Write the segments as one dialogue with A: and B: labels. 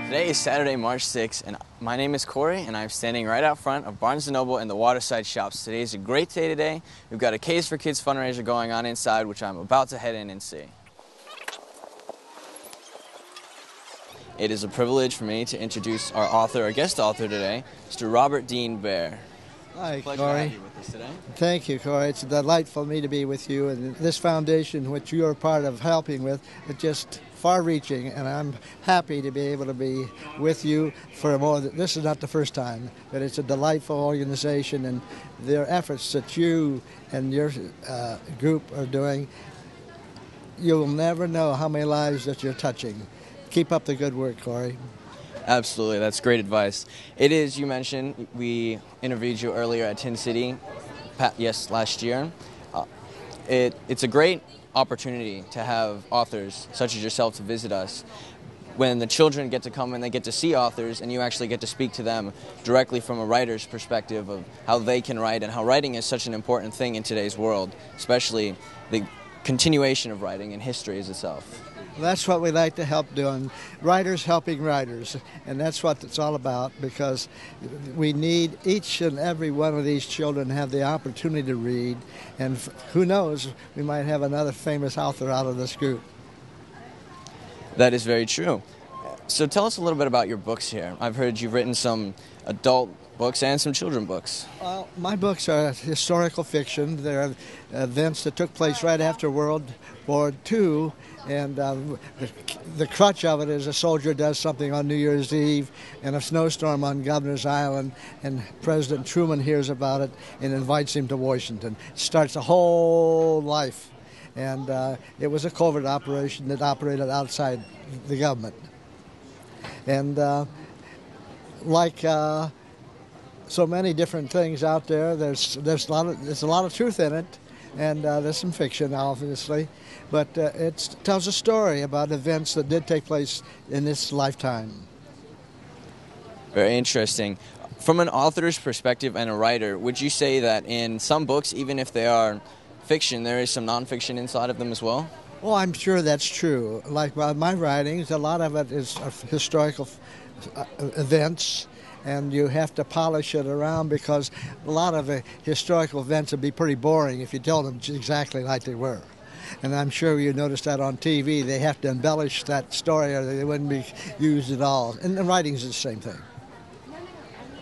A: Today is Saturday, March 6th, and my name is Corey, and I'm standing right out front of Barnes & Noble and the Waterside Shops. Today is a great day today. We've got a K's for Kids fundraiser going on inside, which I'm about to head in and see. It is a privilege for me to introduce our guest author today, Mr. Robert Dean Bair.
B: Hi,
A: Pleasure
B: Corey.
A: to have you with us today.
B: Thank you, Corey. It's delightful for me to be with you, and this foundation, which you are part of helping with, is just far-reaching, and I'm happy to be able to be with you for more. This is not the first time, but it's a delightful organization, and their efforts that you and your group are doing, you'll never know how many lives that you're touching. Keep up the good work, Corey.
A: Absolutely, that's great advice. It is, you mentioned, we interviewed you earlier at Tin City, last year. It's a great opportunity to have authors such as yourself to visit us. When the children get to come and they get to see authors, and you actually get to speak to them directly from a writer's perspective of how they can write and how writing is such an important thing in today's world, especially the continuation of writing and history as itself.
B: That's what we like to help doing, writers helping writers, and that's what it's all about, because we need each and every one of these children to have the opportunity to read, and who knows, we might have another famous author out of this group.
A: That is very true. So tell us a little bit about your books here. I've heard you've written some adult books and some children books.
B: Well, my books are historical fiction. They're events that took place right after World War II, and the crutch of it is a soldier does something on New Year's Eve in a snowstorm on Governor's Island, and President Truman hears about it and invites him to Washington. Starts a whole life, and it was a covert operation that operated outside the government. And like so many different things out there, there's a lot of truth in it, and there's some fiction, obviously, but it tells a story about events that did take place in this lifetime.
A: Very interesting. From an author's perspective and a writer, would you say that in some books, even if they are fiction, there is some nonfiction inside of them as well?
B: Well, I'm sure that's true. Like my writings, a lot of it is historical events, and you have to polish it around, because a lot of the historical events would be pretty boring if you told them exactly like they were. And I'm sure you noticed that on TV. They have to embellish that story or they wouldn't be used at all. And the writings is the same thing.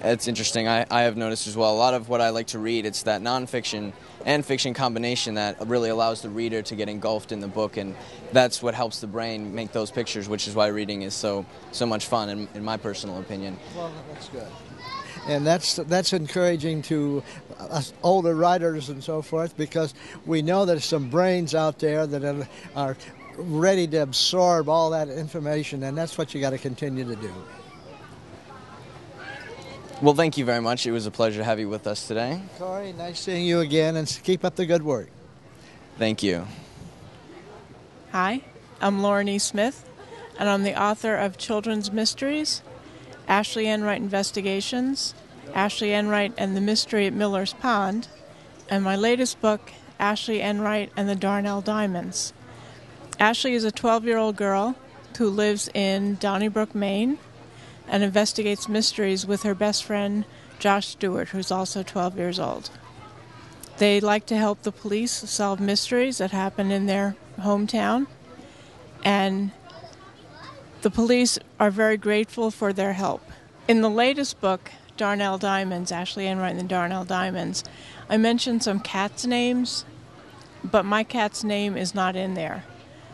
A: It's interesting. I have noticed as well. A lot of what I like to read, it's that nonfiction and fiction combination that really allows the reader to get engulfed in the book, and that's what helps the brain make those pictures, which is why reading is so much fun, in my personal opinion.
B: Well, that's good. And that's encouraging to us older writers and so forth, because we know there's some brains out there that are ready to absorb all that information, and that's what you got to continue to do.
A: Well, thank you very much. It was a pleasure to have you with us today.
B: Corey, nice seeing you again, and keep up the good work.
A: Thank you.
C: Hi, I'm Lauren E. Smith, and I'm the author of Children's Mysteries, Ashley Enright Investigations, Ashley Enright and the Mystery at Miller's Pond, and my latest book, Ashley Enright and the Darnell Diamonds. Ashley is a 12-year-old girl who lives in Donnybrook, Maine, and investigates mysteries with her best friend, Josh Stewart, who's also 12 years old. They like to help the police solve mysteries that happen in their hometown, and the police are very grateful for their help. In the latest book, Darnell Diamonds, Ashley Enright and the Darnell Diamonds, I mentioned some cats' names, but my cat's name is not in there.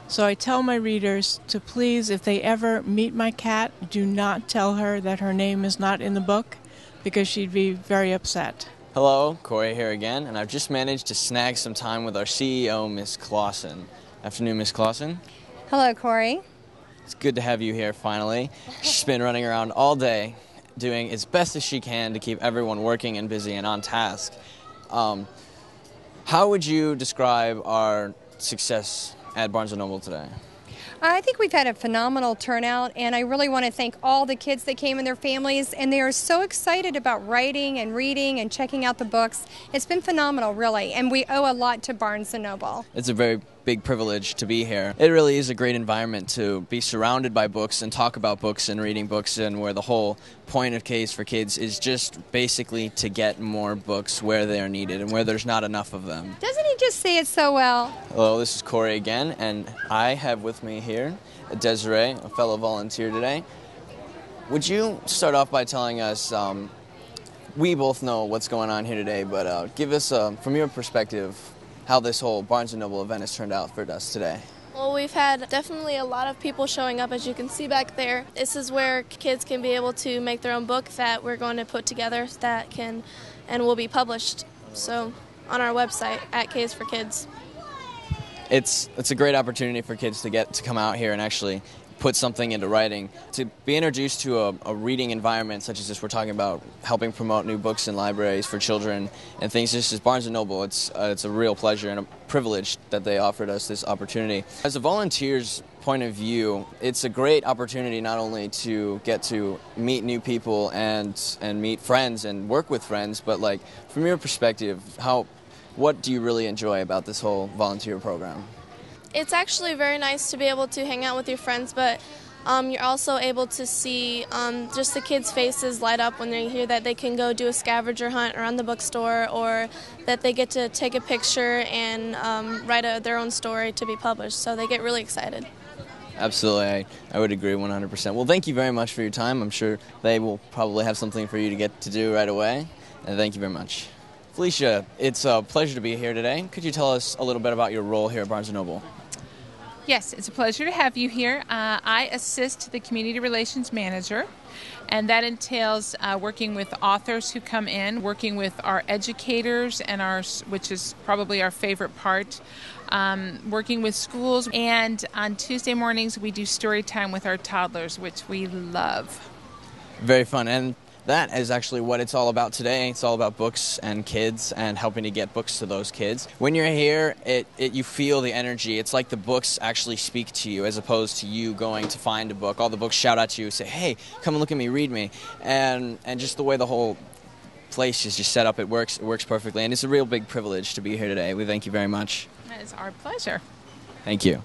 C: So I tell my readers to please, if they ever meet my cat, do not tell her that her name is not in the book, because she'd be very upset.
A: Hello, Corey here again, and I've just managed to snag some time with our CEO, Miss Clausen. Afternoon, Miss Clausen.
D: Hello, Corey.
A: It's good to have you here finally. She's been running around all day, doing as best as she can to keep everyone working and busy and on task. How would you describe our success at Barnes & Noble today?
D: I think we've had a phenomenal turnout, and I really want to thank all the kids that came and their families, and they are so excited about writing and reading and checking out the books. It's been phenomenal, really, and we owe a lot to Barnes & Noble.
A: It's a very big privilege to be here. It really is a great environment to be surrounded by books and talk about books and reading books, and where the whole point of K's for Kids is just basically to get more books where they are needed and where there's not enough of them.
D: Doesn't he just say it so well?
A: Hello, this is Corey again, and I have with me here Desiree, a fellow volunteer today. Would you start off by telling us, we both know what's going on here today, but give us, from your perspective, how this whole Barnes & Noble event has turned out for us today.
E: Well, we've had definitely a lot of people showing up, as you can see back there. This is where kids can be able to make their own book that we're going to put together that can and will be published. So on our website at K's for Kids.
A: It's a great opportunity for kids to get to come out here and actually put something into writing. To be introduced to a reading environment such as this, we're talking about helping promote new books in libraries for children and things such as Barnes & Noble. It's a real pleasure and a privilege that they offered us this opportunity. As a volunteer's point of view, it's a great opportunity not only to get to meet new people and meet friends and work with friends, but like from your perspective, what do you really enjoy about this whole volunteer program?
E: It's actually very nice to be able to hang out with your friends, but you're also able to see just the kids' faces light up when they hear that they can go do a scavenger hunt around the bookstore, or that they get to take a picture and write their own story to be published. So they get really excited.
A: Absolutely, I would agree 100%. Well, thank you very much for your time. I'm sure they will probably have something for you to get to do right away, and thank you very much. Felicia, it's a pleasure to be here today. Could you tell us a little bit about your role here at Barnes & Noble?
F: Yes, it's a pleasure to have you here. I assist the Community Relations Manager, and that entails working with authors who come in, working with our educators, and which is probably our favorite part, working with schools, and on Tuesday mornings we do story time with our toddlers, which we love.
A: Very fun, and that is actually what it's all about today. It's all about books and kids and helping to get books to those kids. When you're here, you feel the energy. It's like the books actually speak to you as opposed to you going to find a book. All the books shout out to you, say, hey, come and look at me, read me. And just the way the whole place is just set up, it works perfectly. And it's a real big privilege to be here today. We thank you very much.
F: That is our pleasure.
A: Thank you.